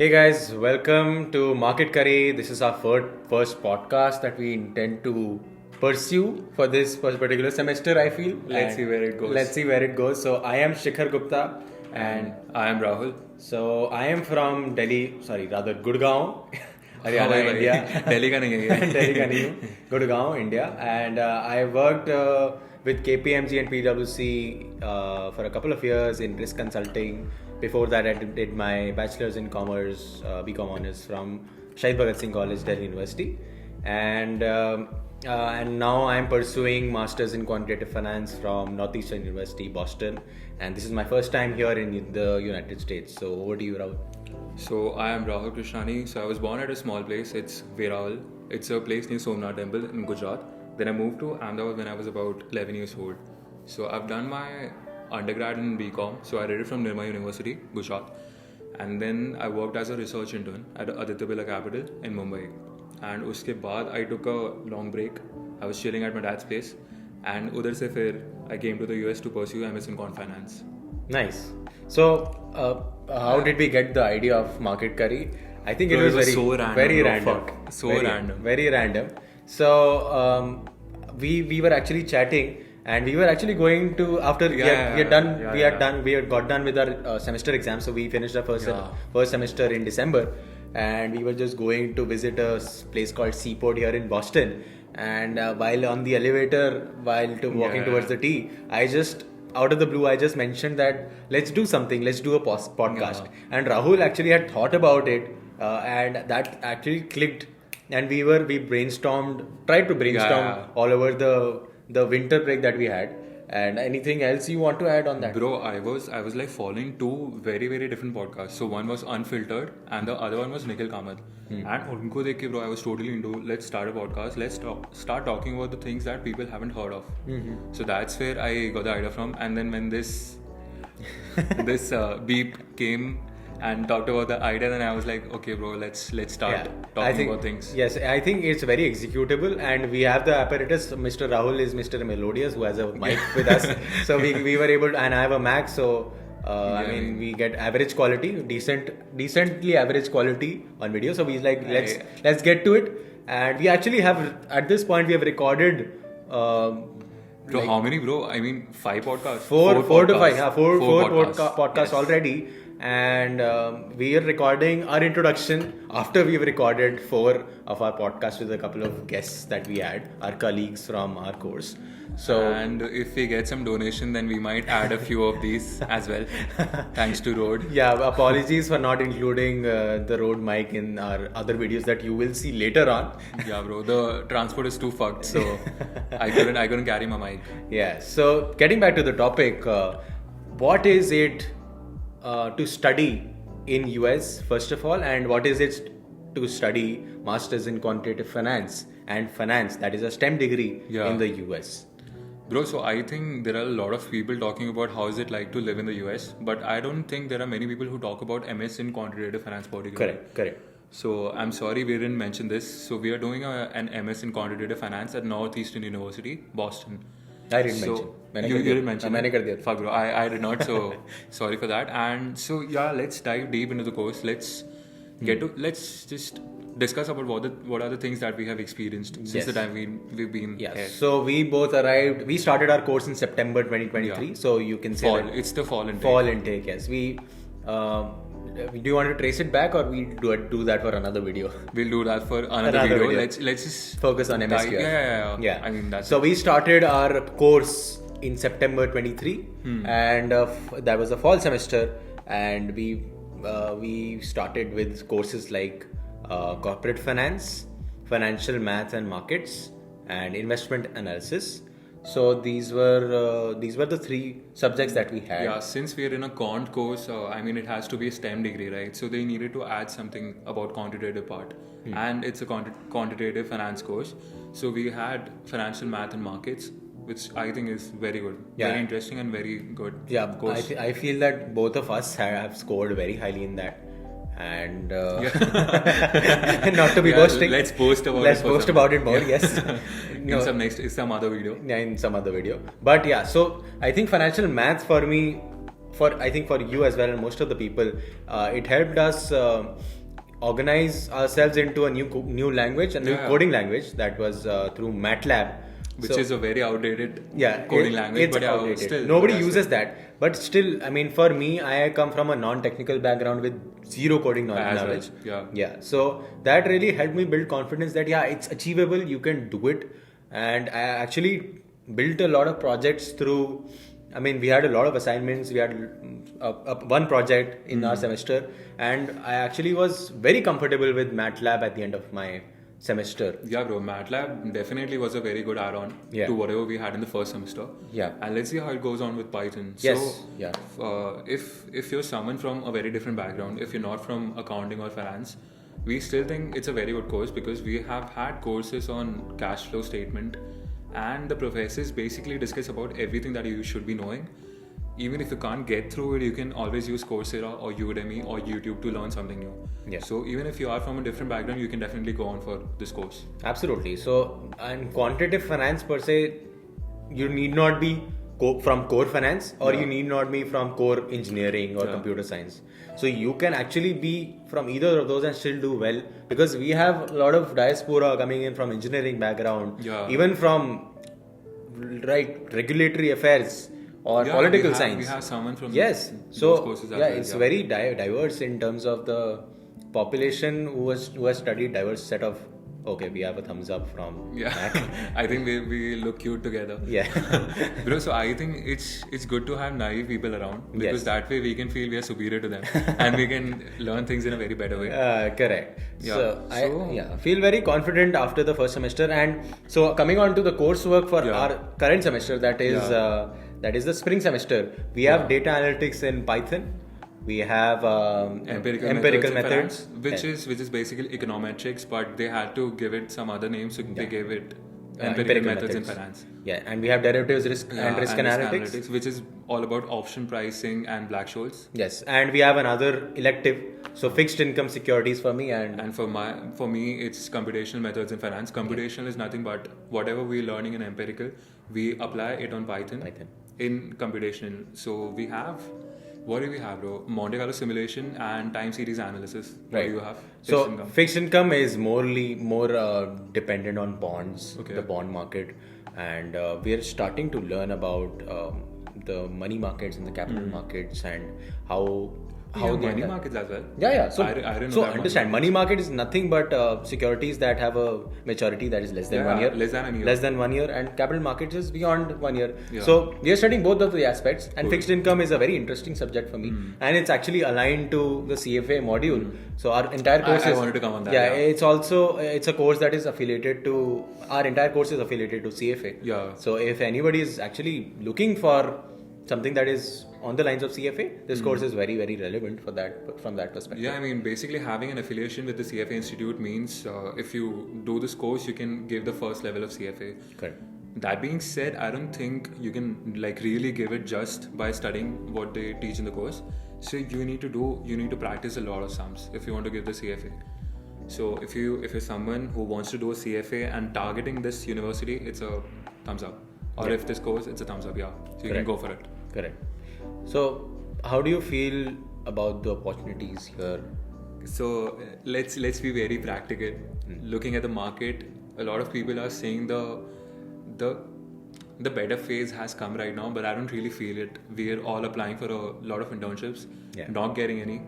Hey guys, welcome to Market Curry. This is our first podcast that we intend to pursue for this particular semester, I feel. Let's see where it goes. Let's see where it goes. So, I am Shikhar Gupta and I am Rahul. So, I am from Gurgaon, Haryana, India. Delhi का नहीं है ये. Delhi का नहीं हूँ, Gurgaon, India. And I worked with KPMG and PwC for a couple of years in risk consulting. Before that, I did my bachelor's in commerce, BCom honors from Shahid Bhagat Singh College, Delhi University, and now I'm pursuing masters in quantitative finance from Northeastern University, Boston, and this is my first time here in the United States. So over to you, Rahul. So I am Rahul Krishnani. So I was born at a small place. It's Rahul. It's a place near Somnath Temple in Gujarat. Then I moved to Ahmedabad when I was about 11 years old. So I've done my undergrad in BCom, so I did it from Nirma University, Gujarat, and then I worked as a research intern at Aditya Birla Capital in Mumbai. And uske baad I took a long break. I was chilling at my dad's place, and udhar se fir I came to the US to pursue MS in Quant Finance. Nice. So how did we get the idea of Market Curry? I think it was very random. Very random. So we were actually chatting. And we were actually going to we had got done with our semester exams, so we finished our first semester in December, and we were just going to visit a place called Seaport here in Boston. And while on the elevator, walking towards the T, I just out of the blue I just mentioned that let's do something, let's do a podcast. And Rahul actually had thought about it, and that actually clicked. And we tried to brainstorm all over the winter break that we had. And anything else you want to add on that? Bro, I was like following two very, very different podcasts. So one was Unfiltered and the other one was Nikhil Kamath. And unko dekh ke, bro, I was totally into let's start a podcast. Let's start talking about the things that people haven't heard of. So that's where I got the idea from. And then when this beep came and talked about the idea, then I was like, okay, bro, let's start talking about things. Yes, I think it's very executable, and we have the apparatus. Mr. Rahul is Mr. Melodious, who has a mic with us, so we were able to, and I have a Mac, so we get average quality, decently average quality on video. So we like let's get to it, and we actually have at this point we have recorded. Bro, how many, bro? I mean, 5 podcasts. Four to five. Yeah, four podcasts yes. already. And we are recording our introduction after we've recorded 4 of our podcasts with a couple of guests that we had, our colleagues from our course. So, and if we get some donation, then we might add a few of these as well. Thanks to Rode. Yeah, apologies for not including the Rode mic in our other videos that you will see later on. Yeah, bro, the transport is too fucked, so I couldn't carry my mic. Yeah, so getting back to the topic, what is it to study in US first of all, and what is it to study masters in quantitative finance and finance, that is a STEM degree in the US? Bro, so I think there are a lot of people talking about how is it like to live in the US, but I don't think there are many people who talk about MS in quantitative finance particularly. Correct. So I'm sorry we didn't mention this. So we are doing an MS in quantitative finance at Northeastern University, Boston. I didn't mention. You didn't mention. मैंने कर दिया. Fuck, bro. I did not. So sorry for that. And so let's dive deep into the course. Let's just discuss about what are the things that we have experienced since the time we've been here. So we both arrived. We started our course in September 2023. Yeah. So you can say fall. It's the fall intake. Fall intake. Yes. We. Do you want to trace it back, or we do that for another video? We'll do that for another video. Let's just focus on MSQ. Yeah. I mean that's. So we started our course in September 23, and that was the fall semester, and we started with courses like corporate finance, financial math and markets, and investment analysis. So these were the 3 subjects that we had. Yeah, since we are in a quant course, it has to be a STEM degree, right? So they needed to add something about quantitative part, and it's a quantitative finance course. So we had financial math and markets, which I think is very good, very interesting and very good. Yeah, course. I feel that both of us have scored very highly in that. And not to be boasting, let's post about it more. Yes, in some other video. Yeah, in some other video. But yeah, so I think financial math for me I think for you as well and most of the people, it helped us organize ourselves into a new language, a new coding language that was through MATLAB. Which is a very outdated coding language. It's outdated. Still, nobody uses that. But still, I mean, for me, I come from a non-technical background with zero coding knowledge. Yeah. So that really helped me build confidence that, it's achievable, you can do it. And I actually built a lot of projects through, I mean, we had a lot of assignments. We had one project in our semester. And I actually was very comfortable with MATLAB at the end of my semester. Yeah, bro. MATLAB definitely was a very good add-on to whatever we had in the first semester. Yeah. And let's see how it goes on with Python. Yes. So, if you're someone from a very different background, if you're not from accounting or finance, we still think it's a very good course because we have had courses on cash flow statement, and the professors basically discuss about everything that you should be knowing. Even if you can't get through it, you can always use Coursera or Udemy or YouTube to learn something new. Yeah. So even if you are from a different background, you can definitely go on for this course. Absolutely. So, and quantitative finance per se, you need not be from core finance or you need not be from core engineering or computer science. So you can actually be from either of those and still do well, because we have a lot of diaspora coming in from engineering background, even from regulatory affairs or political science. We have someone from those courses as well. It's very diverse in terms of the population who has studied diverse set of. Okay, we have a thumbs up from Mac. I think we look cute together. Yeah. Bro, so I think it's good to have naive people around, because that way we can feel we are superior to them and we can learn things in a very better way. Correct. So I feel very confident after the first semester. And so coming on to the coursework for our current semester, that is the spring semester. We have data analytics in Python. We have empirical methods, which is basically econometrics, but they had to give it some other name, so they gave it empirical methods in finance. Yeah, and we have derivatives risk analytics, which is all about option pricing and Black-Scholes. Yes, and we have another elective, so fixed income securities for me, and for me it's computational methods in finance. Computational is nothing but whatever we're learning in empirical, we apply it on Python. In computational. So we have. What do we have, bro? Monte Carlo simulation and time series analysis. What do you have? Fixed income is more dependent on bonds, the bond market, and we are starting to learn about the money markets and the capital markets and how money markets as well. Yeah. So I didn't know so understand, money market is nothing but securities that have a maturity that is less than 1 year. Less than 1 year, and capital markets is beyond 1 year. Yeah. So we are studying both of the aspects, and fixed income is a very interesting subject for me, and it's actually aligned to the CFA module. So our entire course I wanted to come on that. It's a course that is affiliated to, our entire course is affiliated to CFA. Yeah. So if anybody is actually looking for something that is on the lines of CFA, this course is very, very relevant for that, from that perspective. Yeah, I mean, basically having an affiliation with the CFA Institute means if you do this course, you can give the first level of CFA. Correct. That being said, I don't think you can really give it just by studying what they teach in the course. So you need to practice a lot of sums if you want to give the CFA. So if you're someone who wants to do a CFA and targeting this university, it's a thumbs up. Or if this course, it's a thumbs up, So you can go for it. Correct. So how do you feel about the opportunities here? So let's be very practical. Looking at the market, a lot of people are saying the better phase has come right now, but I don't really feel it. We are all applying for a lot of internships, not getting any.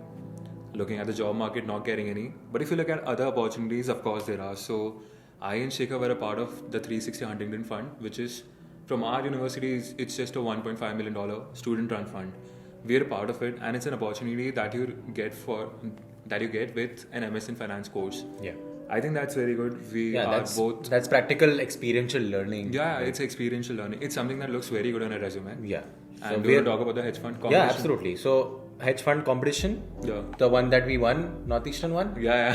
Looking at the job market, not getting any. But if you look at other opportunities, of course there are. So I and Shikhar were a part of the 360 Huntington Fund, which is from our university. It's just a $1.5 million student-run fund. We're a part of it, and it's an opportunity that you get with an MS in Finance course. Yeah. I think that's very good. That's practical experiential learning. Yeah, it's experiential learning. It's something that looks very good on a resume. Yeah. And we'll talk about the hedge fund competition. Yeah, absolutely. So hedge fund competition, the one that we won, Northeastern one. Yeah.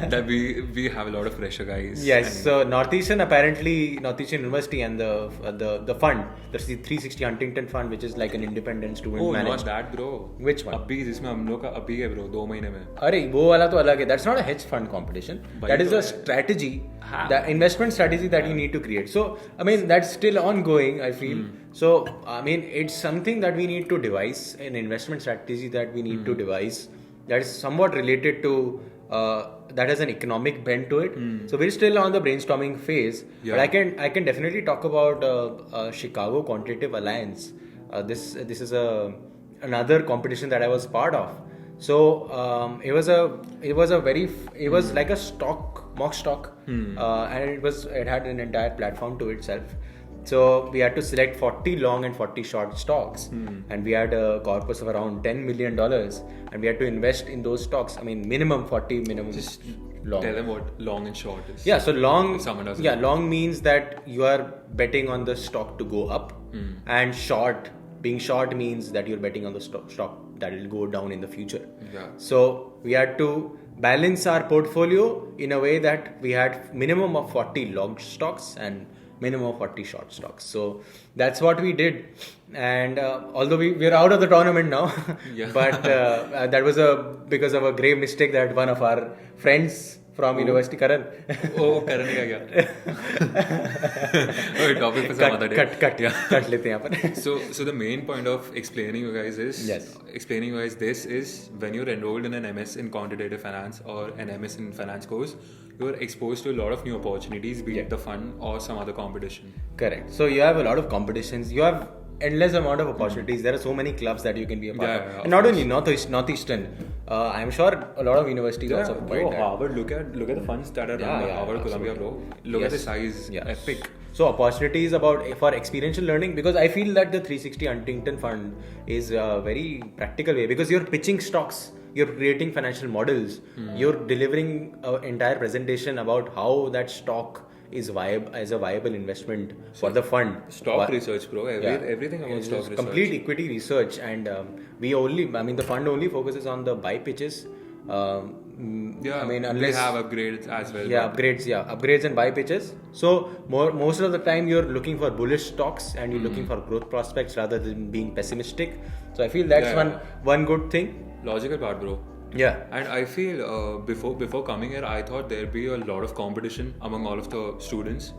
That we have a lot of pressure, guys. Yes. So Northeastern University and the fund, the 360 Huntington Fund, which is like an independent student managed. Oh, not that, bro. Which one? अभी जिसमें हम लोग का अभी है, bro, 2 महीने में. अरे वो वाला तो अलग है. That's not a hedge fund competition. That is a strategy, the investment strategy that you need to create. So I mean that's still ongoing, I feel. So, I mean, it's something that we need to devise, an investment strategy that we need to devise that is somewhat related to, that has an economic bent to it. So, we're still on the brainstorming phase. But I can definitely talk about Chicago Quantitative Alliance. This is another competition that I was part of. So it was like a mock stock, and it had an entire platform to itself. So we had to select 40 long and 40 short stocks, and we had a corpus of around $10 million, and we had to invest in those stocks. I mean, minimum 40, minimum. Just long. Tell them what long and short is. Yeah, so long. Yeah, long means that you are betting on the stock to go up, and being short means that you're betting on the stock that will go down in the future. Yeah. So we had to balance our portfolio in a way that we had minimum of 40 long stocks and minimum of 40 short stocks. So that's what we did. And although we're out of the tournament now, but that was because of a grave mistake that one of our friends from university, Karan. Karan ka kya? Topic for some other day. Cut lete yahan par. So the main point of explaining you guys this is when you're enrolled in an MS in Quantitative Finance or an MS in Finance course, you're exposed to a lot of new opportunities, be it the fund or some other competition. Correct. So you have a lot of competitions. You have endless amount of opportunities. There are so many clubs that you can be a part of. And not only Northeastern. I'm sure a lot of universities also provide that. Harvard, look at the funds that are run by Harvard, Columbia, bro. Look at the size. Epic. So opportunities for experiential learning, because I feel that the 360 Huntington Fund is a very practical way, because you're pitching stocks, you're creating financial models, you're delivering an entire presentation about how that stock is as a viable investment for the fund. Stock research, bro. Everything about stock research. Complete equity research, and the fund only focuses on the buy pitches. Unless we have upgrades as well. Upgrades and buy pitches. So most of the time you're looking for bullish stocks and you're looking for growth prospects rather than being pessimistic. So I feel that's one good thing. Logical part, bro. Yeah. And I feel before coming here, I thought there'd be a lot of competition among all of the students.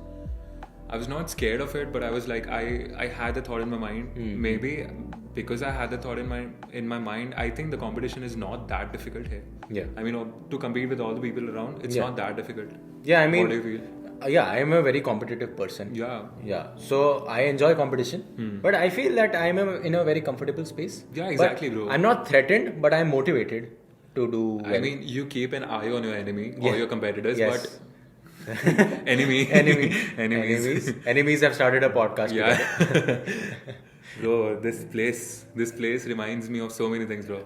I was not scared of it, but I was like, I had the thought in my mind. Maybe because I had the thought in my mind, I think the competition is not that difficult here. Yeah. I mean, to compete with all the people around, it's not that difficult. Yeah, I mean, what do you feel? I am a very competitive person. Yeah. So I enjoy competition, but I feel that I am in a very comfortable space. Yeah, exactly, bro. I'm not threatened, but I'm motivated to do well. I mean, you keep an eye on your enemy or your competitors, but enemies have started a podcast together. Bro, this place reminds me of so many things, bro.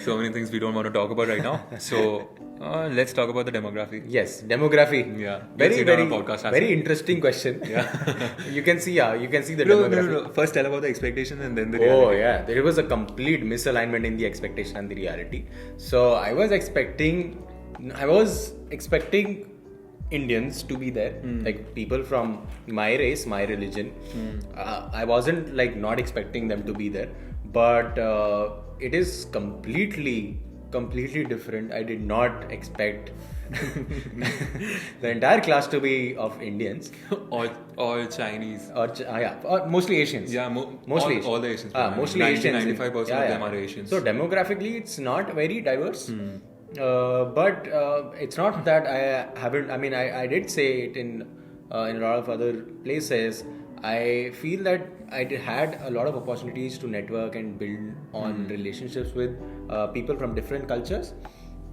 So many things we don't want to talk about right now. So let's talk about the demography. Yes, demography. Yeah, very interesting question. Yeah, you can see the demography. No. First, tell about the expectation and then the reality. Oh yeah, there was a complete misalignment in the expectation and the reality. So I was expecting Indians to be there, like people from my race, my religion. I wasn't like not expecting them to be there, but it is completely different. I did not expect the entire class to be of Indians or Chinese or mostly Asians. Yeah, mostly all the Asians. Mostly Asians. 95% of them are Asians. So demographically, it's not very diverse. But it's not that I haven't. I mean, I did say it in a lot of other places. I feel that I had a lot of opportunities to network and build on relationships with people from different cultures.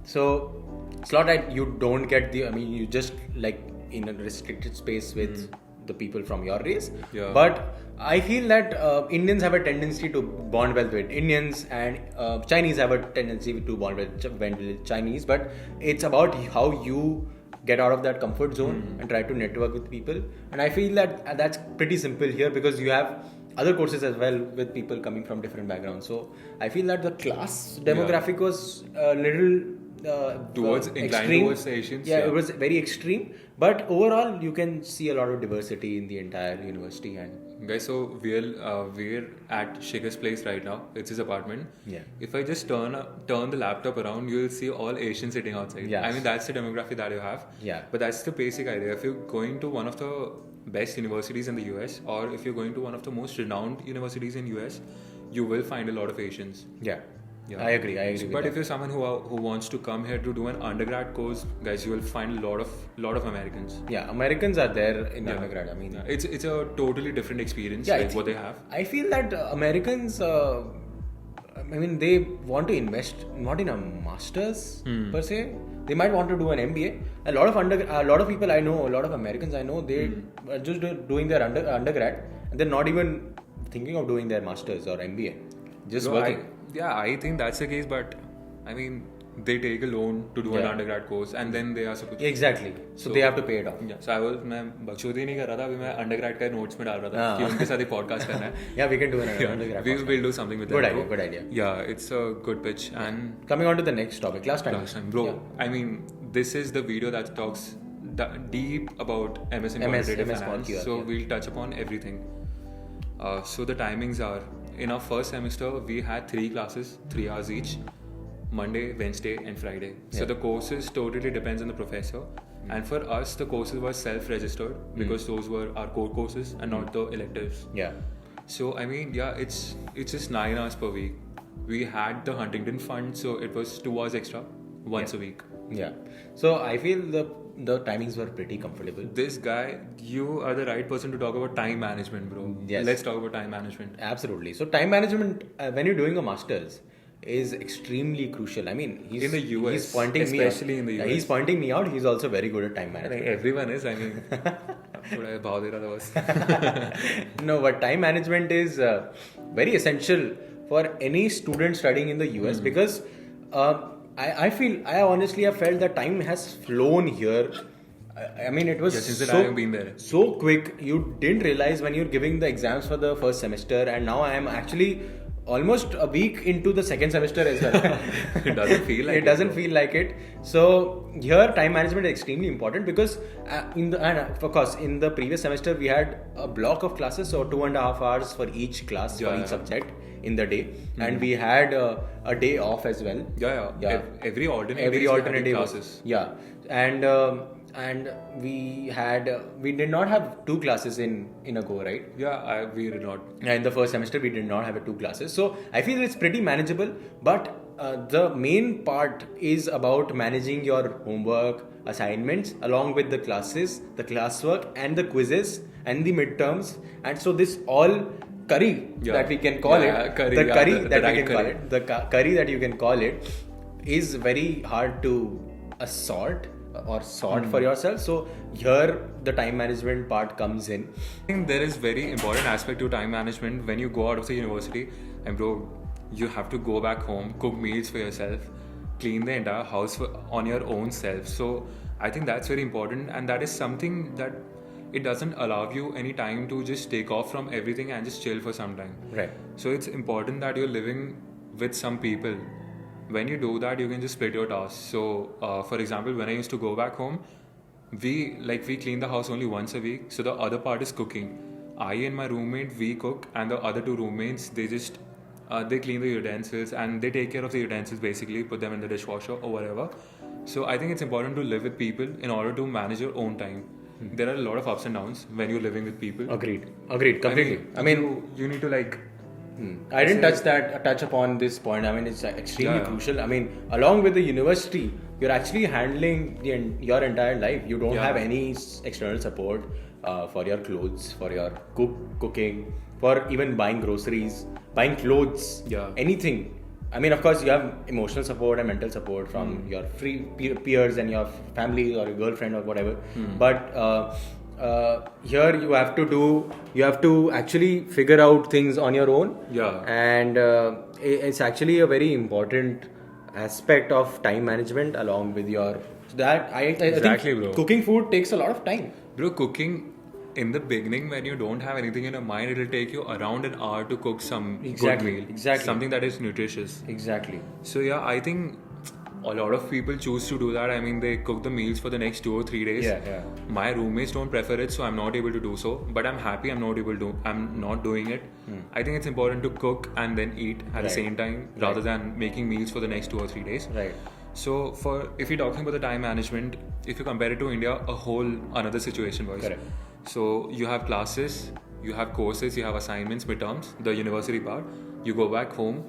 So it's not that you don't get you just like in a restricted space with the people from your race. Yeah. But I feel that Indians have a tendency to bond well with Indians, and Chinese have a tendency to bond well with Chinese. But it's about how you get out of that comfort zone and try to network with people. And I feel that that's pretty simple here, because you have other courses as well with people coming from different backgrounds. So I feel that the class demographic was a little extreme. Towards the Asians. Yeah, it was very extreme. But overall, you can see a lot of diversity in the entire university. And guys, so we're at Shikhar's place right now. It's his apartment. Yeah. If I just turn the laptop around, you'll see all Asians sitting outside. Yes. I mean, that's the demography that you have. Yeah. But that's the basic idea. If you're going to one of the best universities in the US, or if you're going to one of the most renowned universities in US, you will find a lot of Asians. Yeah. I agree. But if you're someone who wants to come here to do an undergrad course, guys, you will find a lot of Americans. Yeah, Americans are there in undergrad. I mean, it's a totally different experience. Yeah, what they have. I feel that Americans, they want to invest not in a master's per se. They might want to do an MBA. A lot of people I know, a lot of Americans I know, they are just doing their undergrad, and they're not even thinking of doing their master's or MBA. Just working. I think that's the case, but I mean, they take a loan to do an undergrad course, and then they are supposed to... Exactly. So they have to pay it off. Yeah. So मैं बकचोदी नहीं कर रहा था, अभी मैं undergrad का notes में डाल रहा था कि उनके साथ ही podcast करना है. Yeah, we can do an undergrad. We'll do something with that. Good idea. Yeah, it's a good pitch. And coming on to the next topic, last time, bro. Yeah. I mean, this is the video that talks deep about MS in Quantitative Finance. So we'll touch upon everything. So the timings are, in our first semester, we had 3 classes, 3 hours each. Monday, Wednesday and Friday. So the courses totally depends on the professor. And for us, the courses were self-registered because those were our core courses and not the electives. Yeah. So I mean, it's just 9 hours per week. We had the Huntington Fund, so it was 2 hours extra once a week. Yeah. So I feel the timings were pretty comfortable. This guy, you are the right person to talk about time management, bro. Yes. Let's talk about time management. Absolutely. So time management, when you're doing a master's, is extremely crucial. I mean, in the US, he's pointing especially me out. In the US. He's pointing me out. He's also very good at time management. Everyone is. I mean, no, but time management is very essential for any student studying in the US because I honestly have felt that time has flown here. I mean, it was so quick. You didn't realize when you're giving the exams for the first semester, and now I am actually almost a week into the second semester as well. It doesn't feel like it. It doesn't feel like it. So here, time management is extremely important because of course, in the previous semester, we had a block of classes, so 2.5 hours for each class, for each subject in the day. And we had a day off as well. Yeah. Every alternate day classes. And we did not have 2 classes in a go, right? Yeah, we did not. In the first semester, we did not have 2 classes. So I feel it's pretty manageable. But the main part is about managing your homework, assignments, along with the classes, the classwork, and the quizzes, and the midterms. And so this all curry that we can call it, the curry that you can call it, is very hard to sort for yourself. So here the time management part comes in. I think there is very important aspect to time management when you go out of the university, and bro, you have to go back home, cook meals for yourself, clean the entire house on your own self. So I think that's very important, and that is something that it doesn't allow you any time to just take off from everything and just chill for some time. Right. So it's important that you're living with some people. When you do that, you can just split your tasks. So, for example, when I used to go back home, we clean the house only once a week. So the other part is cooking. I and my roommate, we cook, and the other 2 roommates, they just they clean the utensils and they take care of the utensils, basically put them in the dishwasher or whatever. So I think it's important to live with people in order to manage your own time. There are a lot of ups and downs when you're living with people. Agreed, completely. I mean you need to I didn't touch upon this point. I mean, it's extremely crucial. I mean, along with the university, you're actually handling your entire life. You don't have any external support for your clothes, for your cooking, for even buying groceries, buying clothes, anything. I mean, of course, you have emotional support and mental support from your peers and your family or your girlfriend or whatever. But here you have to actually figure out things on your own. And it's actually a very important aspect of time management along with your I think bro. Cooking food takes a lot of time, bro. Cooking in the beginning, when you don't have anything in your mind, it'll take you around an hour to cook some good meal, something that is nutritious. Exactly. So I think a lot of people choose to do that. I mean, they cook the meals for the next 2 or 3 days. Yeah. My roommates don't prefer it, so I'm not able to do so. But I'm happy I'm not doing it. I think it's important to cook and then eat at the same time rather than making meals for the next 2 or 3 days. Right. So if you're talking about the time management, if you compare it to India, a whole another situation was. Correct. So you have classes, you have courses, you have assignments, midterms, the university part. You go back home,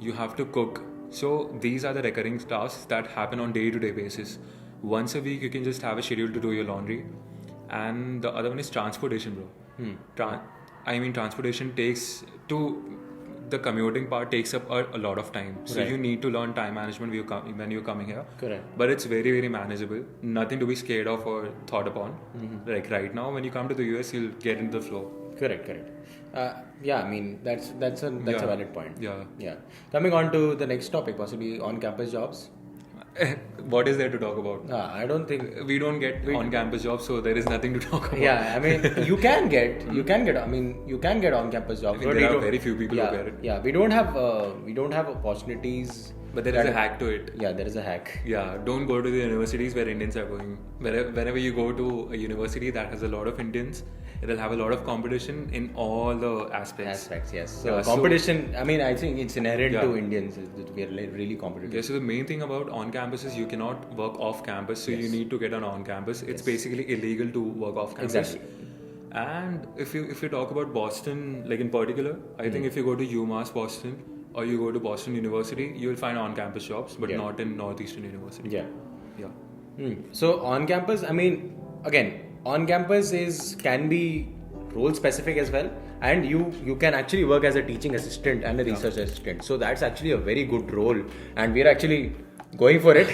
you have to cook. So these are the recurring tasks that happen on day-to-day basis. Once a week, you can just have a schedule to do your laundry. And the other one is transportation, bro. Transportation takes the commuting part takes up a lot of time. So you need to learn time management when you're coming here. Correct. But it's very, very manageable. Nothing to be scared of or thought upon. Like right now, when you come to the US, you'll get into the flow. Correct. I mean that's a valid point. Yeah. Coming on to the next topic, possibly on-campus jobs. What is there to talk about? I don't think we don't get on-campus jobs, so there is nothing to talk about. Yeah, I mean, you can get on-campus jobs. There are very few people who get it. Yeah, we don't have opportunities. But there is a hack to it. Yeah, there is a hack. Yeah, don't go to the universities where Indians are going. Whenever you go to a university that has a lot of Indians, it'll have a lot of competition in all the aspects. Yes. So competition, I mean, I think it's inherent to Indians. We are really competitive. Yeah, so the main thing about on-campus is you cannot work off-campus. So you need to get on on-campus. It's basically illegal to work off-campus. Exactly. And if you talk about Boston, like in particular, I think if you go to UMass Boston, or you go to Boston University, you will find on-campus jobs, but not in Northeastern University. Yeah. So on-campus, I mean, again, on-campus can be role-specific as well, and you can actually work as a teaching assistant and a research assistant. So that's actually a very good role, and we're actually going for it.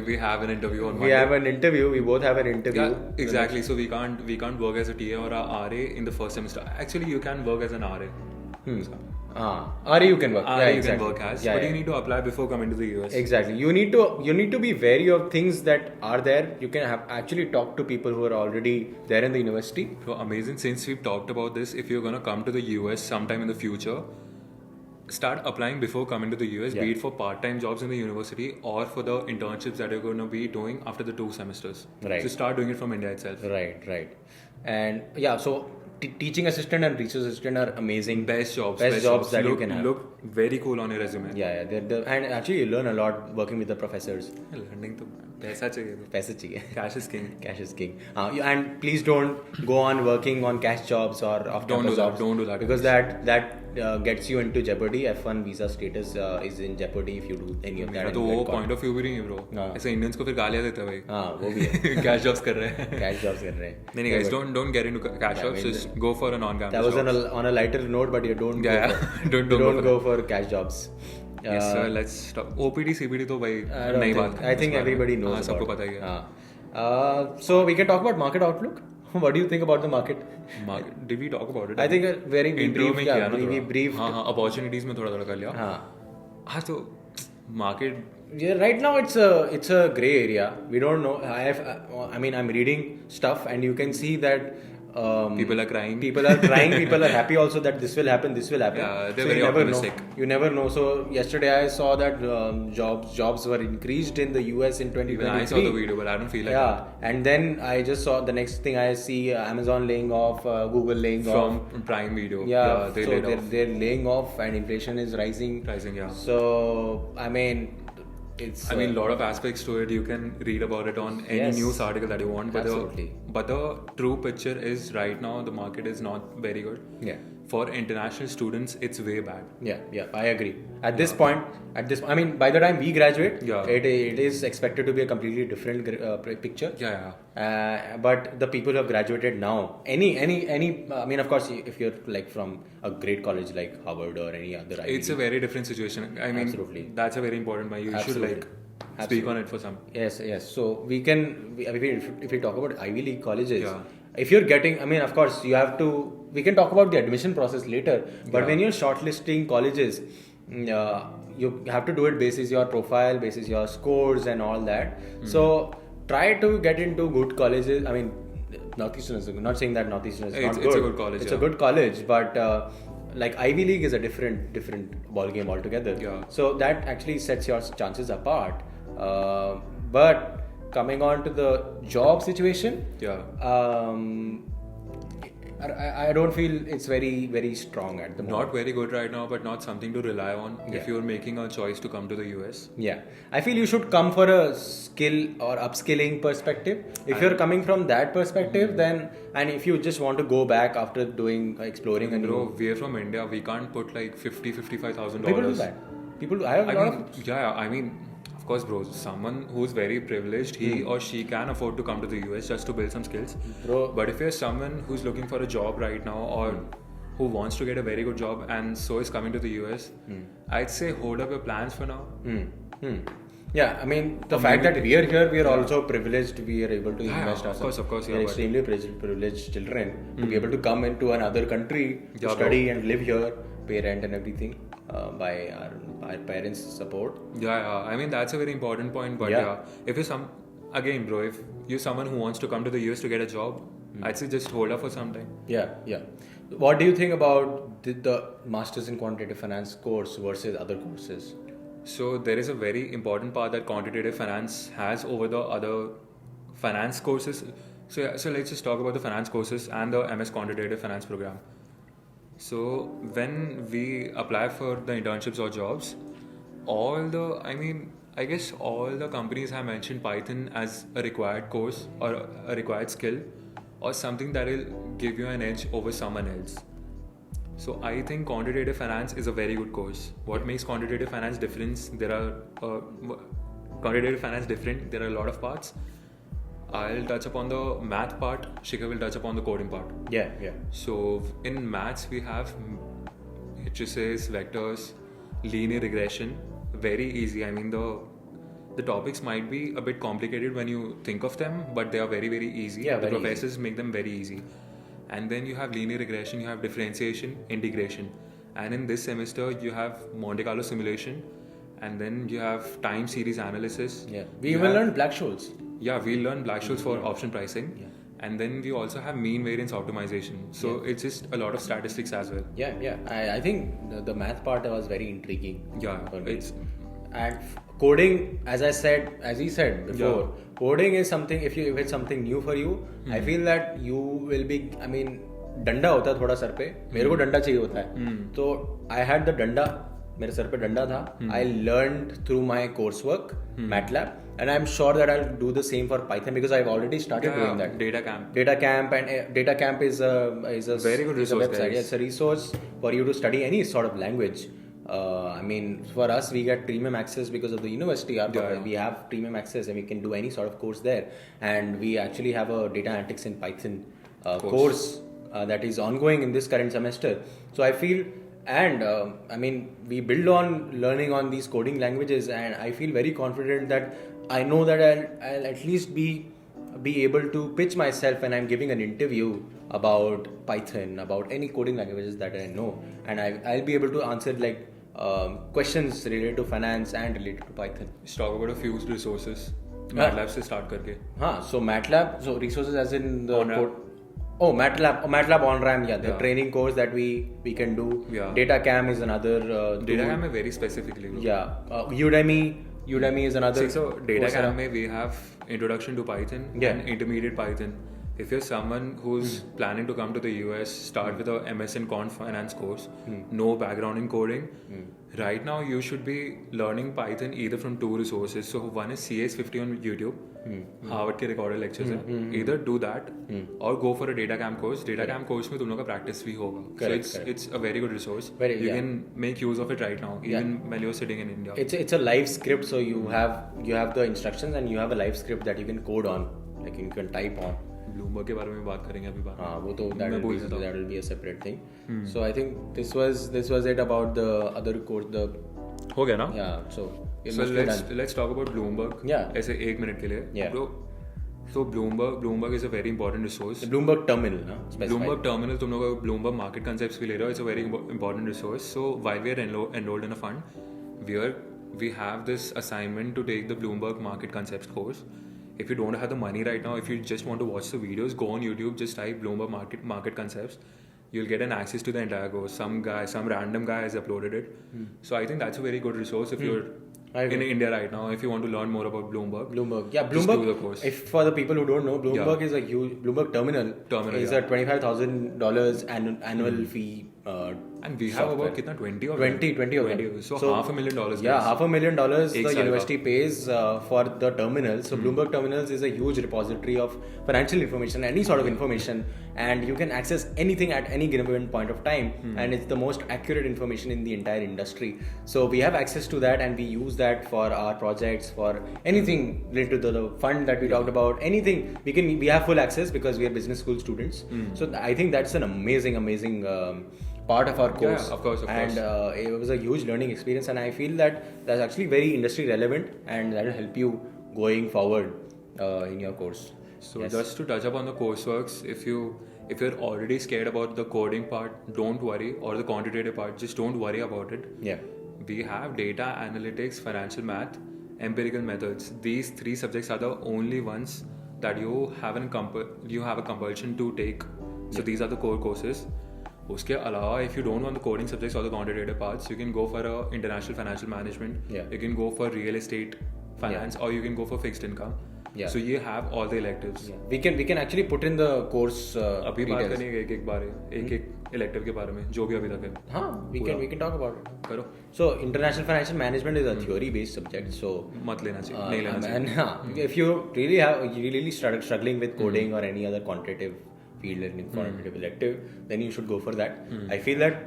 We have an interview on Monday. We have an interview. We both have an interview. Yeah, exactly. So we can't work as a TA or a RA in the first semester. Actually, you can work as an RA. RA you can work. You can work as, but you need to apply before coming to the US. Exactly. You need to be wary of things that are there. You can actually talk to people who are already there in the university. So amazing. Since we've talked about this, if you're gonna come to the US sometime in the future, start applying before coming to the US, be it for part-time jobs in the university or for the internships that you're going to be doing after the 2 semesters. Right. So start doing it from India itself. Right. And so teaching assistant and research assistant are amazing. Best jobs that you can have. Look very cool on your resume. Yeah. And actually you learn a lot working with the professors. Learning to पैसा चाहिए. Cash is king. And please don't go on working on cash jobs or off-campus jobs. Don't do that. Because that gets you into jeopardy. F1 visa status is in jeopardy if you do any of that. तो वो point of view भी नहीं है bro. ऐसे Indians को फिर गालियाँ देते हैं भाई. वो भी है. Cash jobs कर रहे हैं. नहीं guys, don't get into cash jobs. Just go for a non-campus. That was on a lighter note, but you don't. Don't go for cash jobs. Yes sir, let's stop. OPT CPT तो भाई नई बात. I think everybody knows. सबको पता ही है. So we can talk about market outlook. What do you think about the market? Did we talk about it? I think a very brief. हाँ opportunities में थोड़ा कर लिया. हाँ तो market. Yeah, right now it's a gray area. We don't know. I'm reading stuff and you can see that people are crying. People are happy also that this will happen. Yeah, they're very optimistic. You never know. So yesterday I saw that jobs were increased in the US in 2023. Even I saw the video, but I don't feel like that. And then I just saw the next thing I see Amazon laying off, Google laying off. From Prime Video. Yeah, they're laying off and inflation is rising. Yeah. So a lot of aspects to it. You can read about it on any news article that you want. But the true picture is right now the market is not very good. Yeah. For international students, it's way bad. Yeah, I agree. At this point, by the time we graduate, it is expected to be a completely different picture. Yeah. But the people who have graduated now, of course, if you're like from a great college like Harvard or any other Ivy it's a very different situation. Absolutely. That's a very important point. You should speak on it for some. Yes. So if we talk about Ivy League colleges, if you're getting, of course, we can talk about the admission process later, but when you're shortlisting colleges, you have to do it basis your profile, basis your scores and all that. So try to get into good colleges. Northeastern is not saying that Northeastern is not good. It's a good college. It's a good college, but like Ivy League is a different ball game altogether. Yeah. So that actually sets your chances apart. But coming on to the job situation, I don't feel it's very strong at the moment. Not very good right now, but not something to rely on if you're making a choice to come to the US. Yeah, I feel you should come for a skill or upskilling perspective. If you're coming from that perspective, then, and if you just want to go back after exploring and bro, we're from India. We can't put like $50,000-$55,000. People do that. People, I have a lot of. Yeah, I mean, of course, bro. Someone who's very privileged, he or she can afford to come to the US just to build some skills. Bro. But if you're someone who's looking for a job right now or who wants to get a very good job and so is coming to the US, I'd say hold up your plans for now. Yeah, I mean, the fact that we are here, we are also privileged. We are able to invest ourselves. Of course, we are extremely privileged children to be able to come into another country to study and live here, pay rent and everything by our parents' support. I mean, that's a very important point. But if you're if you're someone who wants to come to the US to get a job, I'd say just hold up for some time. Yeah. What do you think about the Masters in Quantitative Finance course versus other courses? So there is a very important part that Quantitative Finance has over the other finance courses. So let's just talk about the finance courses and the MS Quantitative Finance program. So when we apply for the internships or jobs, I guess all the companies have mentioned Python as a required course or a required skill or something that will give you an edge over someone else. So I think Quantitative Finance is a very good course. What makes Quantitative Finance different? There are a lot of parts. I'll touch upon the math part. Shikhar will touch upon the coding part. Yeah. So in maths we have matrices, vectors, linear regression. Very easy. I mean the topics might be a bit complicated when you think of them, but they are very easy. Yeah, the professors make them very easy. And then you have linear regression, you have differentiation, integration. And in this semester you have Monte Carlo simulation, and then you have time series analysis. Yeah. We even learned Black-Scholes. Yeah, we'll learn Black-Scholes for option pricing. Yeah. And then we also have mean variance optimization. So it's just a lot of statistics as well. Yeah. I think the math part was very intriguing. Yeah, and coding, as he said before, coding is something, if it's something new for you, I feel that you will be, I mean, डंडा होता है थोड़ा sir पे, मेरे को डंडा चाहिए होता है, तो I had the डंडा, मेरे सर पे डंडा था. I learned through my coursework, MATLAB, and I'm sure that I'll do the same for Python because I've already started doing that. Data Camp is a very good resource. Website. It's a resource for you to study any sort of language. I mean, for us, we get premium access because of the university. We have premium access and we can do any sort of course there. And we actually have a data analytics in Python course that is ongoing in this current semester. So I feel, and I mean, we build on learning on these coding languages, and I feel very confident that I know that I'll at least be able to pitch myself when I'm giving an interview about Python, about any coding languages that I know, and I'll be able to answer like questions related to finance and related to Python. Let's talk about a few resources. MATLAB से start करके. So MATLAB, so resources as in the code. Oh, MATLAB on-ramp, the training course that we can do. Yeah. Data Cam is another. Data Cam is very specifically. Yeah. Udemy is another. So Data Cam we have introduction to Python and intermediate Python. If you're someone who's planning to come to the US, start with a MS in Quant Finance course, no background in coding. Right now, you should be learning Python either from two resources. So one is CS50 on YouTube, Harvard के recorded lectures हैं. Either do that or go for a Data Cam course. Data Cam course में तुम लोग का practice भी होगा. So it's a very good resource. You can make use of it right now, even while you're sitting in India. It's a live script, so you have the instructions and you have a live script that you can code on, like you can type on. Bloomberg के बारे में बात करेंगे अभी बात. हाँ वो तो that will be a separate thing. So I think this was it about the other course. हो गया ना? Yeah. So let's talk about Bloomberg. Yeah. ऐसे 1 minute के लिए. Yeah. So Bloomberg is a very important resource. The Bloomberg Terminal, ना? Bloomberg Terminal तुम लोग का Bloomberg market concepts भी ले रहे हो. It's a very important resource. So while we are enrolled in a fund, we have this assignment to take the Bloomberg market concepts course. If you don't have the money right now, if you just want to watch the videos, go on YouTube, just type Bloomberg market concepts. you'll get an access to the entire course. Some random guy has uploaded it. So I think that's a very good resource if you're in India right now. If you want to learn more about Bloomberg, Bloomberg. Just do the course. If for the people who don't know, Bloomberg is a huge terminal is a $25,000 annual fee. And we have about 20 of 20 of them. So $500,000. Yeah, $500,000 the university pays for the terminal. So Bloomberg terminals is a huge repository of financial information, any sort of information, and you can access anything at any given point of time, and it's the most accurate information in the entire industry. So we have access to that, and we use that for our projects, for anything related to the fund that we talked about, anything we have full access because we are business school students. So I think that's an amazing part of our course. Yeah, of course. And it was a huge learning experience, and I feel that that's actually very industry relevant, and that will help you going forward in your course. So just to touch upon the courseworks, if you're already scared about the coding part, don't worry, or the quantitative part, just don't worry about it. Yeah. We have data analytics, financial math, empirical methods. These 3 subjects are the only ones that you have a compulsion to take. So these are the core courses. Uske alawa, if you don't want the coding subjects or the quantitative parts, you can go for international financial management. You can go for real estate finance, or you can go for fixed income. So you have all the electives. We can actually put in the course अभी बात करेंगे एक elective के बारे में जो भी अभी तक है. हाँ, we can talk about it. करो. So international financial management is a theory based subject. So मत लेना चाहिए, नहीं लेना चाहिए. And if you really struggling with coding or any other quantitative field and quantitative elective, then you should go for that. I feel that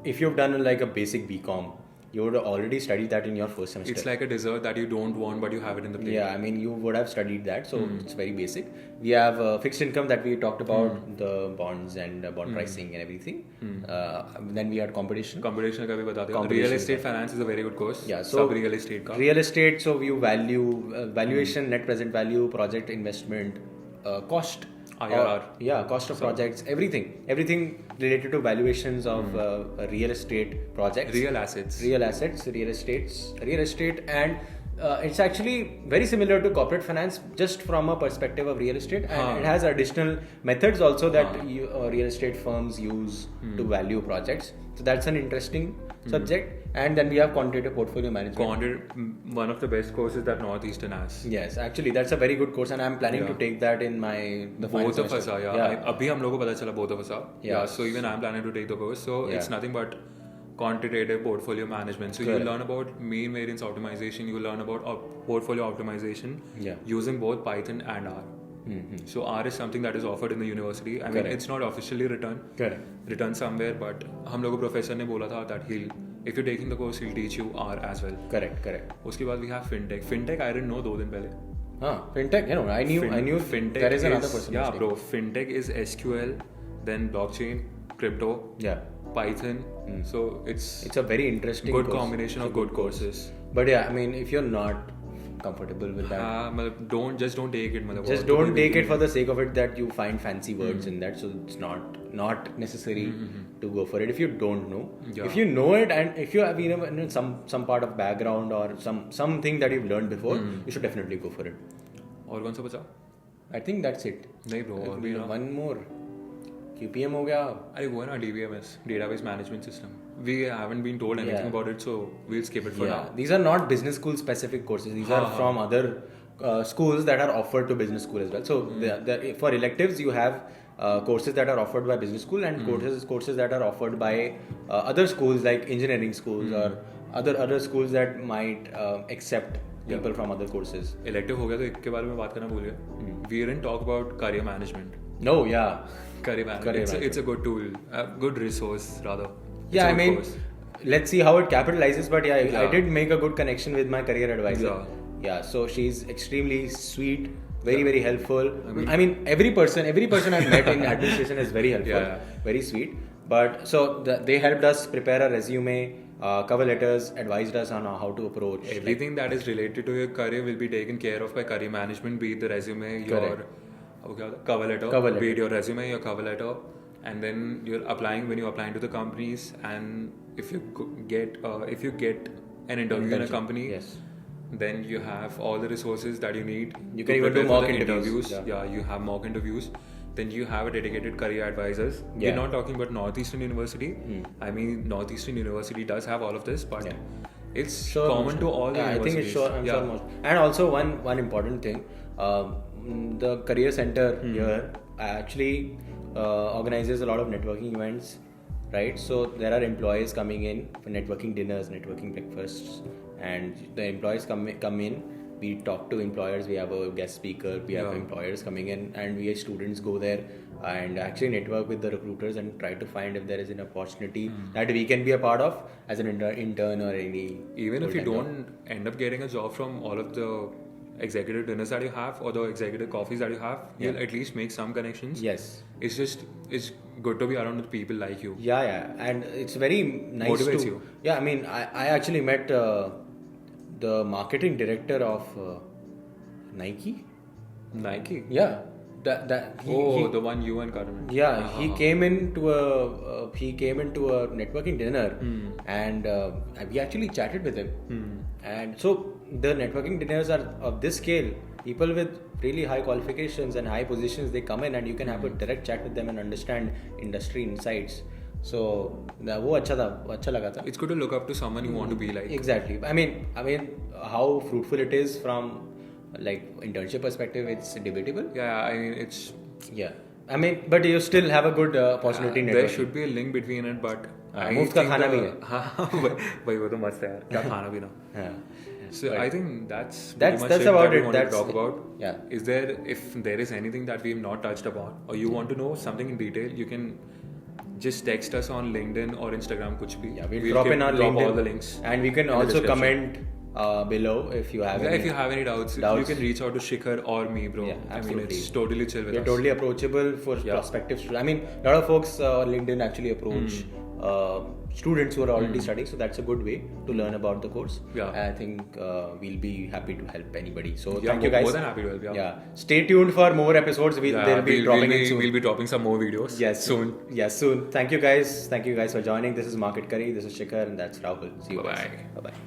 if you've done like a basic BCom, you would have already studied that in your first semester. It's like a dessert that you don't want, but you have it in the plate. Yeah, I mean, you would have studied that, so it's very basic. We have fixed income that we talked about, the bonds and bond pricing and everything. Then we had competition. Competition का भी बता दो. Real estate finance is a very good course. Yeah, so real estate का. Real estate, so you valuation, net present value, project investment, cost. IRR. Cost of projects, everything related to valuations of real estate projects. Real assets, real estate, and it's actually very similar to corporate finance, just from a perspective of real estate, and it has additional methods also that real estate firms use to value projects. So that's an interesting subject. And then we have quantitative portfolio management. One of the best courses that Northeastern has. Yes, actually that's a very good course, and I'm planning to take that in the final semester. Both of us are, अभी हम लोगों को पता चला both of us are. Yeah, so even I'm planning to take the course. So it's nothing but quantitative portfolio management. So you learn about mean variance optimization, you learn about portfolio optimization using both Python and R. So R is something that is offered in the university. I mean, it's not officially written somewhere, but हम लोगों professor ने बोला था that if you're taking the course, he'll teach you R as well. Correct. उसके बाद we have fintech. Fintech I didn't know 2 दिन पहले. Fintech, I knew fintech. There is another person. Yeah, bro. Fintech is SQL, then blockchain, crypto, Python. So it's a very interesting good combination of good courses. But I mean, if you're not comfortable with that, don't take it. Just don't take it for the sake of it that you find fancy words in that. So it's not necessary to go for it if you don't know. If you know it, and if you have in some part of background or something that you've learned before, you should definitely go for it. और कौन सा बचा? I think that's it. नहीं bro, और भी one more. QPM हो गया. अरे वो है ना DBMS, Database Management System. We haven't been told anything about it, so we'll skip it for now. These are not business school specific courses. These are from other schools that are offered to business school as well. So for electives, you have courses that are offered by business school, and courses that are offered by other schools like engineering schools or other schools that might accept people from other courses. Elective हो गया तो एक के बारे में बात करना भूल गया. We didn't talk about career management. No, yeah. Career management. It's a good tool, a good resource rather. I mean, let's see how it capitalizes. But I did make a good connection with my career advisor. So she's extremely sweet, very helpful. I mean, every person I've met in administration is very helpful, very sweet. But so they helped us prepare a resume, cover letters, advised us on how to approach. Everything that is related to your career will be taken care of by career management, be it the resume, your cover letter, be it your resume, your cover letter. And then when you're applying to the companies, and if you get an interview in a company, then you have all the resources that you need. You can even do mock interviews. You have mock interviews. then you have a dedicated career advisors. We're not talking about Northeastern University. I mean, Northeastern University does have all of this, but it's common to all the universities. I think it's sure. And also one important thing, the career center here actually organizes a lot of networking events, right? So there are employees coming in for networking dinners, networking breakfasts, and the employees come in. We talk to employers, we have a guest speaker, we have employers coming in, and we as students go there and actually network with the recruiters and try to find if there is an opportunity that we can be a part of as an intern or any. Even if you don't end up getting a job from all of the executive dinners that you have or the executive coffees that you have, you'll at least make some connections. Yes. It's good to be around with people like you. Yeah. And it's very nice motivates you. Yeah, I mean, I actually met the marketing director of Nike. Yeah. The one you and Karan. Yeah, he came into a networking dinner, and we actually chatted with him. And so the networking dinners are of this scale. People with really high qualifications and high positions, they come in and you can have a direct chat with them and understand industry insights. So वो अच्छा लगा था. It's good to look up to someone you want to be like. Exactly. I mean, how fruitful it is from like internship perspective, it's debatable. Yeah, I mean it's. Yeah, I mean, but you still have a good opportunity. There should be a link between it, but मुफ्त का खाना भी है. भाई वो तो मस्त है यार. क्या खाना भी ना. So I think that's about it. That's talk about. Yeah. If there is anything that we've not touched upon, or you want to know something in detail, you can just text us on LinkedIn or Instagram. कुछ भी. Yeah, we'll drop in our LinkedIn all the links, and we can also comment below if you have. If you have any doubts, you can reach out to Shikhar or me, bro. Yeah, absolutely. I mean, it's totally chill with us. We're totally approachable for prospective students. I mean, a lot of folks on LinkedIn actually approach students who are already studying, so that's a good way to learn about the course. Yeah. I think we'll be happy to help anybody. So thank you guys. More than happy to help. Yeah. Stay tuned for more episodes. We'll be dropping in soon. We'll be dropping some more videos. Yes, soon. Yes, soon. Thank you guys for joining. This is Market Curry. This is Shikhar, and that's Rahul. See you. Bye. Bye bye.